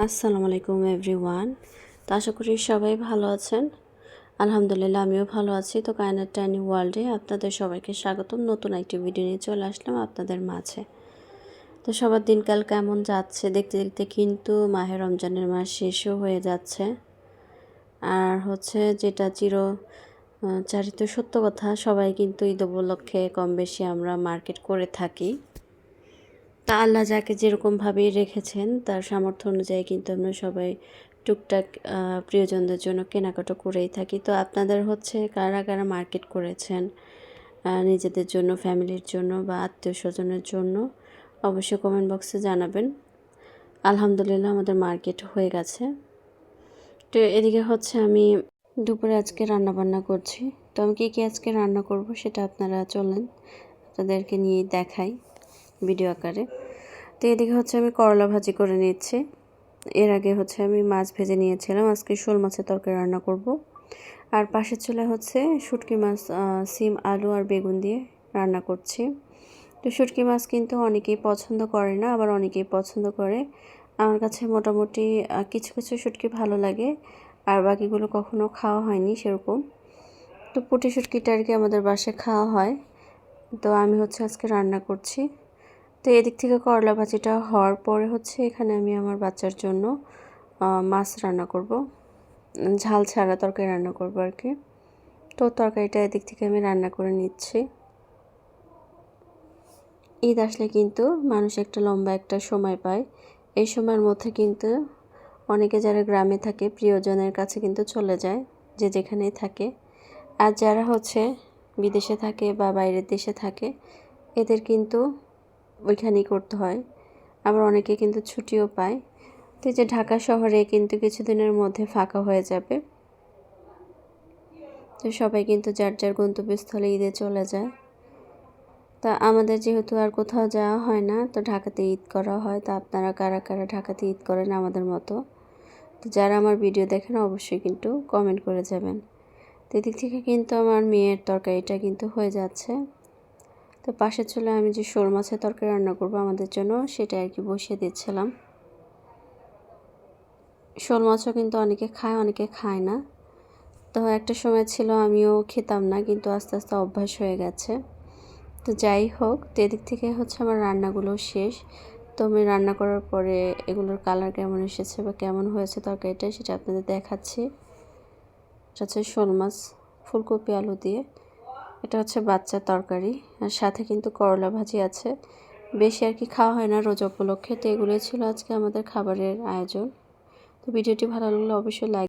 আসসালামু আলাইকুম এভরিওয়ান। তো আশা করি সবাই ভালো আছেন। আলহামদুলিল্লাহ আমিও ভালো আছি। তো কায়নাত টাইনি ওয়ার্ল্ডে আপনাদের সবাইকে স্বাগতম। নতুন একটি ভিডিও নিয়ে চলে আসলাম আপনাদের মাঝে। তো সবার দিনকাল কেমন যাচ্ছে দেখতে দেখতে কিন্তু মাহে রমজানের মাস শেষও হয়ে যাচ্ছে। আর যেটা চারিত সত্য কথা, সবাই কিন্তু ঈদ উপলক্ষে কম বেশি আমরা মার্কেট করে থাকি। তা আল্লাহ যাকে যেরকমভাবেই রেখেছেন তার সামর্থ্য অনুযায়ী কিন্তু আমরা সবাই টুকটাক প্রিয়জনদের জন্য কেনাকাটা করেই থাকি। তো আপনাদের কারা কারা মার্কেট করেছেন নিজেদের জন্য, ফ্যামিলির জন্য বা আত্মীয় স্বজনের জন্য, অবশ্যই কমেন্ট বক্সে জানাবেন। আলহামদুলিল্লাহ আমাদের মার্কেট হয়ে গেছে। তো এদিকে আমি দুপুরে আজকে রান্না বান্না করছি। তো আমি কী আজকে রান্না করব সেটা আপনারা চলেন আপনাদেরকে নিয়ে দেখাই ভিডিও আকারে। তো এদিকে আমি করলা ভাজি করে নিচ্ছি। এর আগে আমি মাছ ভেজে নিয়েছিলাম। আজকে শোল মাছের তরকারি রান্না করব। আর পাশের চুলায় শুটকি মাছ, সিম, আলু আর বেগুন দিয়ে রান্না করছি। তো শুটকি মাছ কিন্তু অনেকেই পছন্দ করে না, আবার অনেকেই পছন্দ করে। আমার কাছে মোটামুটি কিছু কিছু শুটকি ভালো লাগে, আর বাকিগুলো কখনো খাওয়া হয়নি সেরকম। তো পুঁটি শুটকিটা আর কি আমাদের বাসায় খাওয়া হয়। তো আমি আজকে রান্না করছি। তো এদিক থেকে করলা ভাজিটা হওয়ার পরে এখানে আমি আমার বাচ্চার জন্য মাছ রান্না করব, ঝাল ছাড়া তরকারি রান্না করব আর কি। তো তরকারিটা এদিক থেকে আমি রান্না করে নিচ্ছি। ঈদ আসলে কিন্তু মানুষ একটা লম্বা একটা সময় পায়। এই সময়ের মধ্যে কিন্তু অনেকে যারা গ্রামে থাকে প্রিয়জনের কাছে কিন্তু চলে যায়, যে যেখানেই থাকে। আর যারা বিদেশে থাকে বা বাইরের দেশে থাকে এদের কিন্তু ওইখানেই করতে হয়। আবার অনেকে কিন্তু ছুটিও পায়। তো যে ঢাকা শহরে কিন্তু কিছুদিনের মধ্যে ফাঁকা হয়ে যাবে। তো সবাই কিন্তু যার যার গন্তব্যস্থলে ঈদে চলে যায়। তা আমাদের যেহেতু আর কোথাও যাওয়া হয় না, তো ঢাকাতে ঈদ করা হয়। তা আপনারা কারা কারা ঢাকাতে ঈদ করেন আমাদের মতো? তো যারা আমার ভিডিও দেখেন অবশ্যই কিন্তু কমেন্ট করে যাবেন। তো এদিক থেকে কিন্তু আমার মেয়ের তরকারিটা কিন্তু হয়ে যাচ্ছে। তো পাশের চুলায় আমি যে শোল মাছের তরকারি রান্না করব আমাদের জন্য, সেটা আর কি বসিয়ে দিচ্ছিলাম। শোল মাছও কিন্তু অনেকে খায়, অনেকে খায় না। তো একটা সময় ছিল আমিও খেতাম না, কিন্তু আস্তে আস্তে অভ্যাস হয়ে গেছে। তো যাই হোক, তো এদিক থেকে আমার রান্নাগুলো শেষ। তো আমি রান্না করার পরে এগুলোর কালার কেমন এসেছে বা কেমন হয়েছে তরকারিটা সেটা আপনাদের দেখাচ্ছি। এটা শোল মাছ ফুলকপি আলু দিয়ে, এটা বাচ্চার তরকারি, আর সাথে কিন্তু করলা ভাজি আছে। বেশি আর কি খাওয়া হয় না রোজা উপলক্ষে। তো এগুলোই ছিল আজকে আমাদের খাবারের আয়োজন। তো ভিডিওটি ভালো লাগলে অবশ্যই লাইক